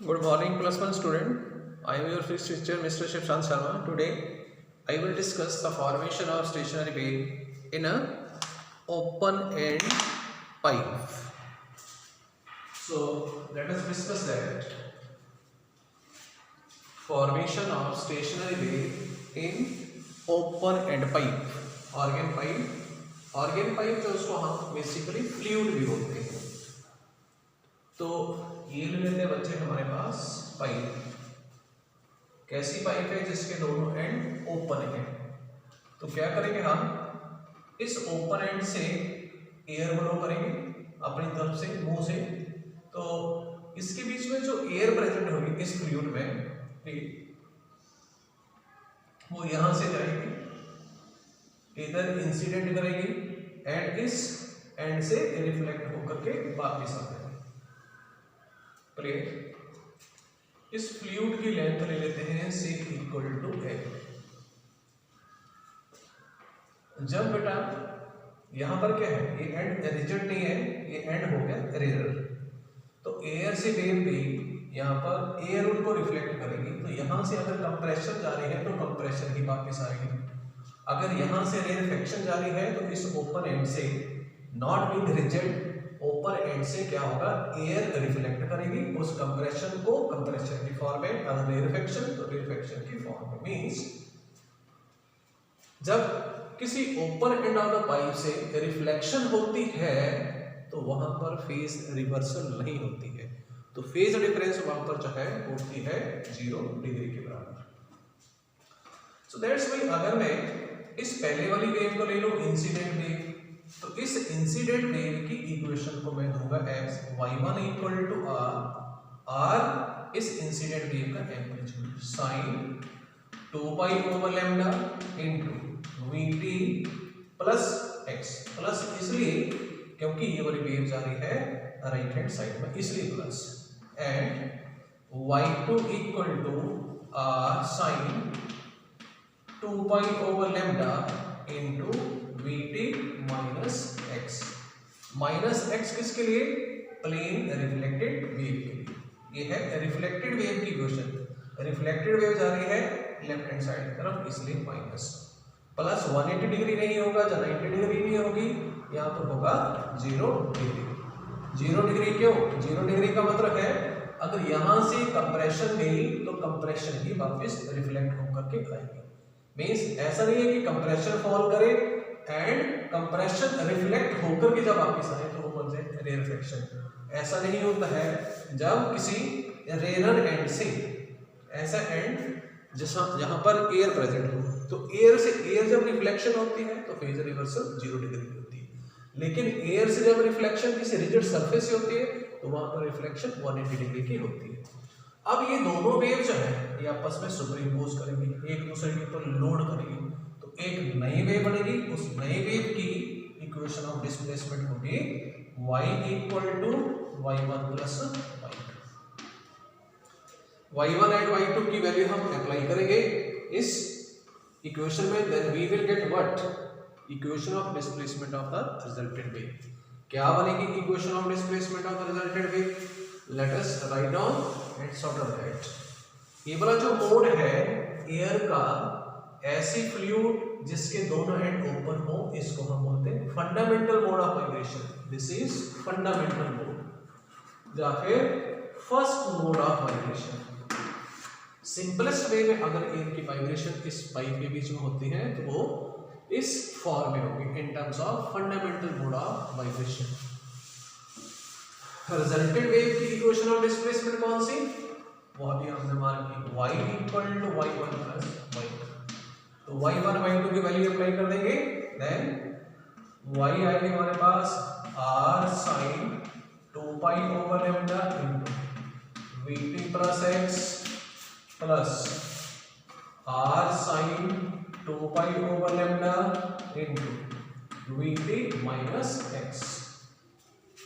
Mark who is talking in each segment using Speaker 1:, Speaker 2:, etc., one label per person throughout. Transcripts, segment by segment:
Speaker 1: Good morning, plus one student. I am your physics teacher, Mr. Shivshan Sharma. Today, I will discuss the formation of stationary wave in a open-end pipe. So, let us discuss that. Formation of stationary wave in open-end pipe. Organ pipe. Organ pipe जो उसको हम basically fluid भी बोलते हैं. तो ये ले लेते हैं बच्चे हमारे पास पाइप. कैसी पाइप है जिसके दोनों एंड ओपन है. तो क्या करेंगे हम इस ओपन एंड से एयर ब्लो करेंगे अपनी तरफ से मुंह से. तो इसके बीच में जो एयर प्रेजेंट होगी इस फ्लूइड में वो यहां से जाएगी, इधर इंसिडेंट करेगी एंड इस एंड से रिफ्लेक्ट होकर के वापस आ जाएगी. इस फ्लूइड की लेंथ ले लेते हैं सी इक्वल टू एल. जब बेटा यहां पर क्या है, ये एंड रिजल्ट नहीं है, ये एंड हो गया रेयर. तो एयर से वेव भी यहां पर एयर उनको रिफ्लेक्ट करेगी. तो यहां से अगर कंप्रेशन जारी है तो कंप्रेशन ही वापस आएगी. अगर यहां से रेयरफेक्शन जारी है तो इस ओपन एंड से not with result open and से क्या होगा, एयर रिफ्लेक्ट करेगी उस कंप्रेशन को कंप्रेशन की फॉर्म में, अगर रेयरफेक्शन तो रेयरफेक्शन की फॉर्म में. मींस जब किसी open end of the pipe से रिफ्लेक्शन होती है तो वहां पर फेज रिवर्सल नहीं होती है. तो फेज डिफरेंस वहां पर जो है होती है 0 डिग्री के बराबर. सो दैट्स व्हाई अगर मैं इस पहले वाली वेव को ले लूं इंसिडेंट वेव, तो इस इंसिडेंट वेव की इक्वेशन को मैं दूंगा as y1 equal to r इस इंसिडेंट वेव का amplitude sine 2 pi over lambda into vt plus x. Plus इसलिए क्योंकि ये वाली वेव जा रही है राइट हैंड साइड में, इसलिए plus. And y2 equal to r sine 2 pi over lambda into vt minus x. Minus x किसके लिए, प्लेन रिफ्लेक्टेड वेव के लिए. ये है रिफ्लेक्टेड वेव की इक्वेशन. रिफ्लेक्टेड वेव जा रही है लेफ्ट हैंड साइड की तरफ, इसलिए माइनस. प्लस 180 डिग्री नहीं होगा, या 90 डिग्री नहीं होगी, यहाँ पर होगा 0 डिग्री. 0 डिग्री क्यों, 0 डिग्री का मतलब है अगर यहां से कंप्रेशन गई तो कंप्रेशन ही वापस रिफ्लेक्ट होकर के आएगी. मींस ऐसा नहीं है कि कंप्रेशन फॉल करे एंड कंप्रेशन रिफ्लेक्ट होकर के जब वापस आए तो वो बोलते हैं रेयरफेक्शन. ऐसा नहीं होता है. जब किसी रेयर एंड से ऐसा एंड जैसा जहां पर एयर प्रेजेंट हो, तो एयर से एयर जब रिफ्लेक्शन होती है तो फेज रिवर्सल 0 डिग्री की होती है. लेकिन एयर से जब रिफ्लेक्शन किसी रिजिड सरफेस से होती है तो वहां पर रिफ्लेक्शन 180 डिग्री की होती है. अब ये दोनों वेव जो है ये आपस में सुपरइम्पोज करेंगी, एक दूसरे के ऊपर लोड करेगी, तो एक नई वेव बनेगी. उस नई वेव की इक्वेशन ऑफ डिस्प्लेसमेंट होगी y equal to y1 plus y2. y1 and y2 की वैल्यू हम अप्लाई करेंगे इस इक्वेशन में, then we will get what, equation of displacement of the resultant wave. क्या बनेगी equation of displacement of the resultant wave, let us write down and sort out that. ये वाला जो मोड है एयर का, ऐसी फ्लूइड जिसके दोनों एंड ओपन हो, इसको हम बोलते हैं fundamental mode of vibration. This is fundamental mode या फिर first mode of vibration. Simplest way में अगर एयर की वाइब्रेशन इस पाइप के बीच में होती है तो वो इस फॉर्म में होगी in terms of fundamental mode of vibration. Resultant wave की इक्वेशन ऑफ डिस्प्लेसमेंट कौन सी, वो अभी हमने मार्क की y equal to y1 plus y2. तो y1 y2 की वैल्यू अप्लाई कर देंगे, देन y आएगी हमारे पास r sin 2 pi over lambda into vt plus x plus r sin 2 pi over lambda into vt minus x.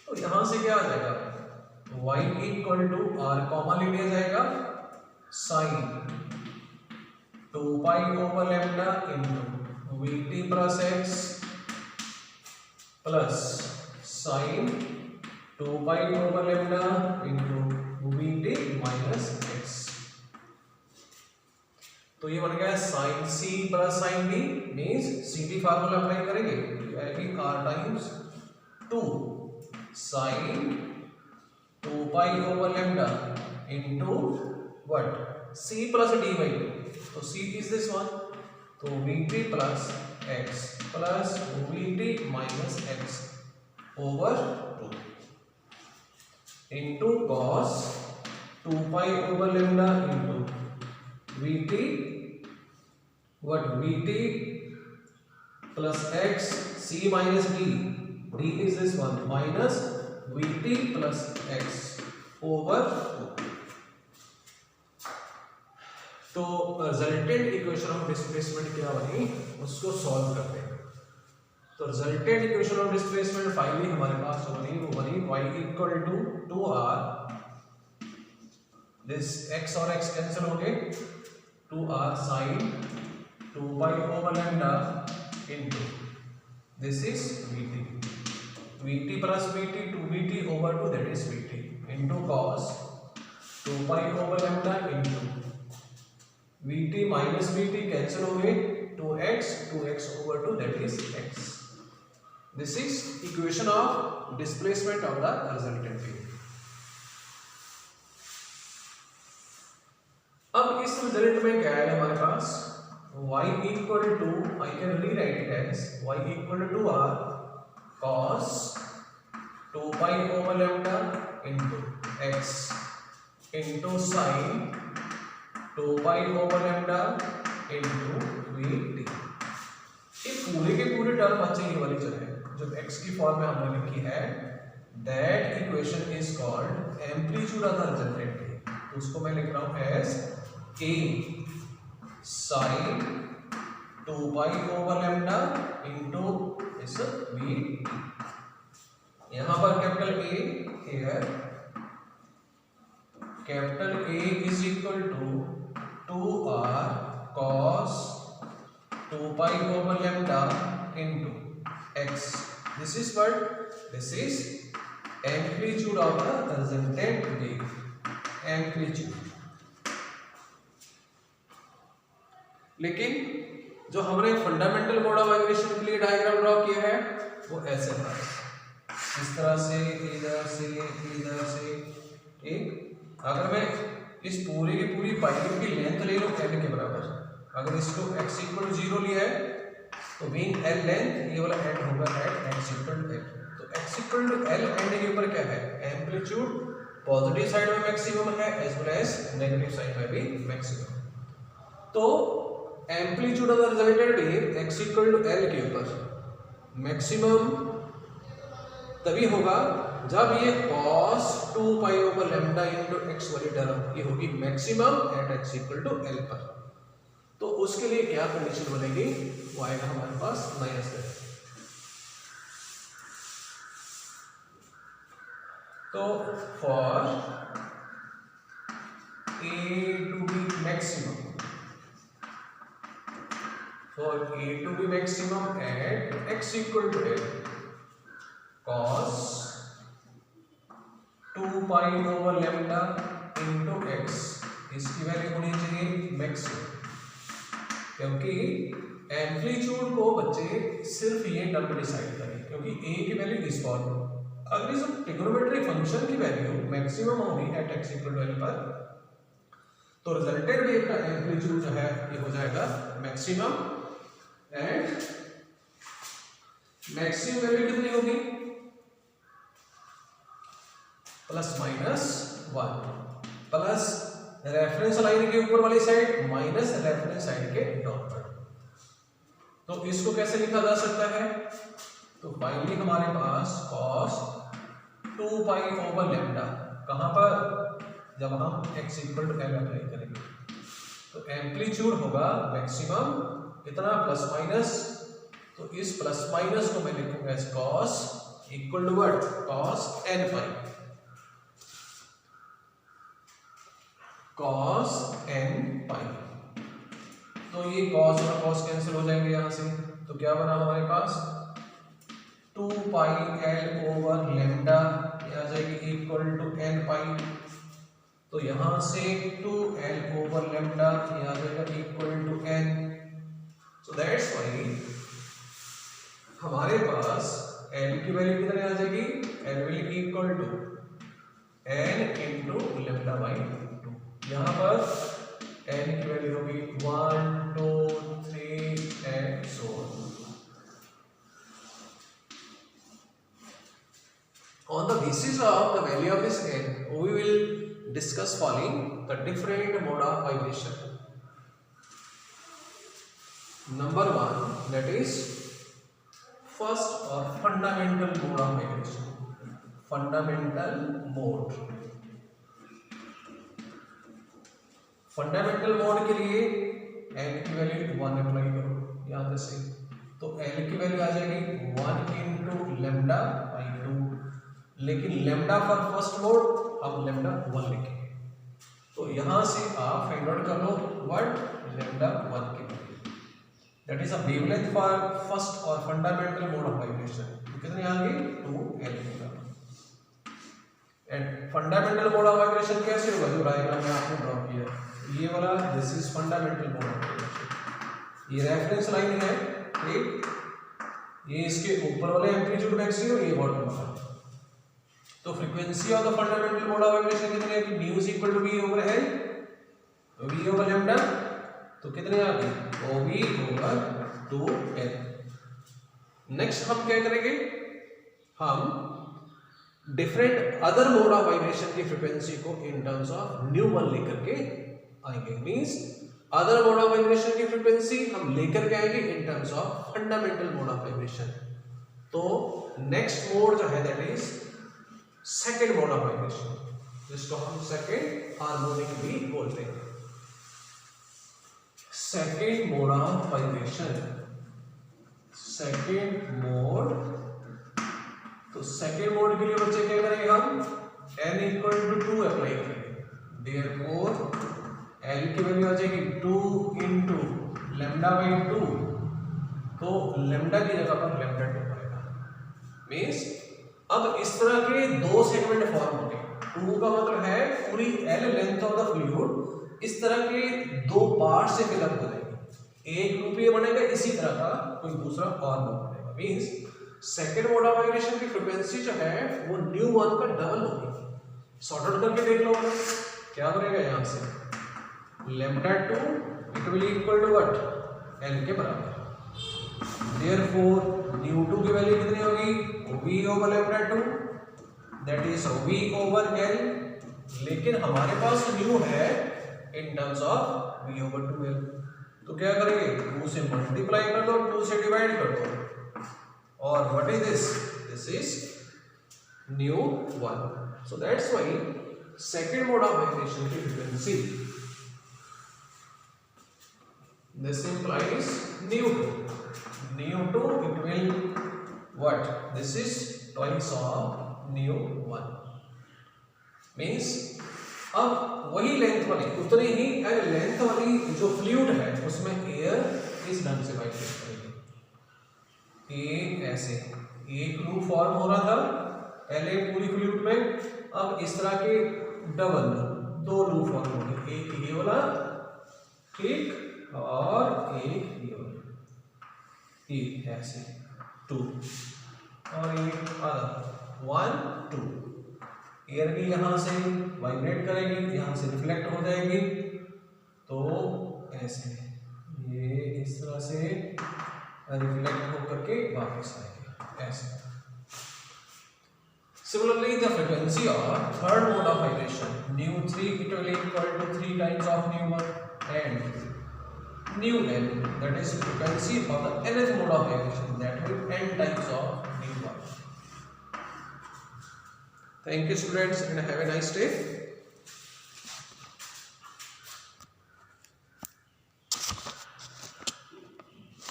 Speaker 1: तो यहां से क्या आ जाएगा, y equal to r common ले लिया जाएगा, sine 2 pi over lambda into vt plus x plus sine 2 pi over lambda into vt minus x. तो ये बन गया sine C plus sine D, means C D formula apply करेंगे तो आएगी R times 2 sine 2 pi over lambda into what C plus D by 2। तो C is this one, तो vt plus x plus vt minus x over 2 into cos 2 pi over lambda into vt what vt plus x c minus d is this one minus vt plus x over 2। तो resultant equation of displacement क्या बनी उसको solve करते हैं। तो resultant equation of displacement finally हमारे पास जो बनी वो बनी y equal to 2r, this x और x कैंसिल हो गए, 2r sin 2 pi over lambda into this is vt plus vt 2vt over 2 that is vt into cos 2 pi over lambda into vt minus vt cancel हो गए 2x over 2 that is x। This is equation of displacement of the resultant wave। अब इस result में क्या है हमारे पास y equal to, I can rewrite it as y equal to r cos 2 pi over lambda into x into sin 2 pi over lambda into vt। ये पूरे के पूरे टर्म बच्चे ये वाली जो है जो x की फॉर्म में हमने लिखी है, that equation is called amplitude of the resultant wave। तो उसको मैं लिख रहा हूँ as a sin 2 pi over lambda into इस vt। यहाँ पर capital A here capital A is equal to 2r cos 2 pi over lambda into x। This is what? This is amplitude of the resultant wave, amplitude। लेकिन जो हमने fundamental mode of vibration के लिए diagram draw किया है वो ऐसे था, इस तरह से इधर से ठीक। अगर मैं इस पूरी की पूरी पाइप की लेंथ ले लूं n के बराबर, अगर इसको x इक्वल 0 लिया है तो मीन l लेंथ, ये वाला एंड होगा एट x इक्वल l। तो x equal to l end के ऊपर क्या है एम्पलीट्यूड, पॉजिटिव साइड में मैक्सिमम है as well as negative side में भी मैक्सिमम। तो amplitude of the resultant wave x equal to l के ऊपर मैक्सिमम तभी होगा जब ये cos 2 pi over lambda into x वाली टर्म ये होगी maximum at x equal to l पर। तो उसके लिए क्या कंडीशन बनेगी वो आएगा हमारे पास नया स्टेप। तो for a to be maximum, for a to be maximum at x equal to l, cos 2 pi over lambda into x इसकी वैल्यू होनी चाहिए मैक्सिमम, क्योंकि एम्पलीट्यूड को बच्चे सिर्फ ये टर्म डिसाइड करें, क्योंकि a की वैल्यू इस फॉर्म में, अगर इस ट्रिग्नोमेट्रिक फंक्शन की वैल्यू मैक्सिमम होगी at x equal to l पर, तो रिजल्टेंट वेव का एम्पलीट्यूड जो है ये हो जाएगा मैक्सिमम एंड मैक्सिमम वैल्यू कितनी होगी plus minus 1 plus reference line के ऊपर वाली साइड माइनस रेफरेंस साइड के डाउन पर। तो इसको कैसे लिखा जा सकता है, तो फाइनली हमारे पास cos 2 पाई ओवर लैम्डा कहां पर, जब हम x equal to l apply करेंगे तो एम्पलीट्यूड होगा मैक्सिमम इतना प्लस माइनस, तो इस प्लस माइनस को मैं लिखूंगा as cos equal to what cos n pi, cos n pi. तो ये cos और cos कैंसिल हो जाएंगे यहां से, तो क्या बना हमारे पास 2 पाई l ओवर लैम्डा, ये आ जाएगी इक्वल टू n पाई तो यहां से 2l ओवर लैम्डा ये आ जाएगा equal to n। So that's why हमारे पास l की वैल्यू कितने आ जाएगी, l will equal to n into lambda by 2। यहाँ पर n की वैल्यू होगी 1 2 3 and so on. On the basis of the value of this n, we will discuss following the different mode of vibration. Number 1, that is first or fundamental mode of vibration. Fundamental mode. Fundamental mode के लिए n की value 1 apply करो, याद से तो n की value आ जाएगी 1 into lambda by 2, लेकिन लैम्डा फॉर फर्स्ट मोड हम लैम्डा 1 लिखेंगे। तो यहां से आप फाइंड आउट कर लो व्हाट लैम्डा 1 की value, that is a wavelength for first और फंडामेंटल मोड ऑफ वाइब्रेशन। कितने आ गई 2l होगा। And fundamental mode of vibration कैसे होगा, जो डायग्राम में आपने ड्रॉ किया ये वाला, this is fundamental mode of vibration. ये रेफरेंस लाइन है, ठीक, ये इसके ऊपर वाले एम्पलीट्यूड मैक्सिमम, ये बॉटम वाला। तो frequency of the fundamental mode of vibration कितने है कि mu is equal to v over l, तो v ओवर लैम्डा, तो कितने आ गए OV ओवर 2l। नेक्स्ट हम क्या करेंगे, हम different other mode of vibration की फ्रीक्वेंसी को in terms of new one लेकर के आएंगे। Means other mode of vibration की फ्रीक्वेंसी हम लेकर के आएंगे in terms of fundamental mode of vibration. तो नेक्स्ट मोड जो है that is second mode of vibration, जिसको हम सेकेंड हार्मोनिक भी बोलते हैं। Second mode of vibration, second mode, तो सेकेंड मोड के लिए बच्चे क्या करेंगे, हम n इक्वल टू 2 अप्लाई करेंगे। देयरफॉर l की वैल्यू आ जाएगी 2 इंटू लैम्डा बाई 2, तो लैम्डा की जगह पर लैम्डा 2 आएगा। मीन्स अब इस तरह के दो सेगमेंट फॉर्म होंगे। 2 का मतलब है पूरी l length of the fluid इस तरह के दो पार्ट से फिलअप हो जाएगी। एक ग्रुप ये बनेगा इसी तरह का, कोई दूसरा और ग्रुप बनेगा। Means second mode of vibration की फ्रीक्वेंसी जो है वो न्यू वन का डबल होगी। सॉर्ट आउट करके देख लो क्या बनेगा, यहां से lambda 2 it will equal to what l के बराबर। देयरफॉर न्यू 2 की वैल्यू कितनी होगी v over lambda 2, that is v over l, लेकिन हमारे पास न्यू है in terms of v over 2l। तो क्या करेंगे, 2 से मल्टीप्लाई कर दो, 2 से डिवाइड कर दो, और what is this, this is new 1। So that's why second mode of vibration की frequency, this implies nu 2 it will what, this is twice of nu 1, means अब वही लेंथ वाली उतनी ही लेंथ वाली जो फ्लूइड है उसमें एयर इस ढंग से वाइब्रेट करेगी। ये ऐसे एक लूप फॉर्म हो रहा था पहले पूरी फ्लूइड में, अब इस तरह के डबल 2 लूप फॉर्म हो गए, एक ये वाला ठीक और एक ये वाला, ये ऐसे 2 और ये आधा 1 2। एयर भी यहां से वाइब्रेट करेगी, यहां से रिफ्लेक्ट हो जाएगी, तो ऐसे ये इस तरह से रिफ्लेक्ट होकर के वापस आएगी ऐसे। Similarly the frequency of third mode of vibration nu3 it will equal to 3 times of nu1 and nu-n, that is frequency of the nth mode of vibration, that will n times of nu1. Thank you students and have a nice day.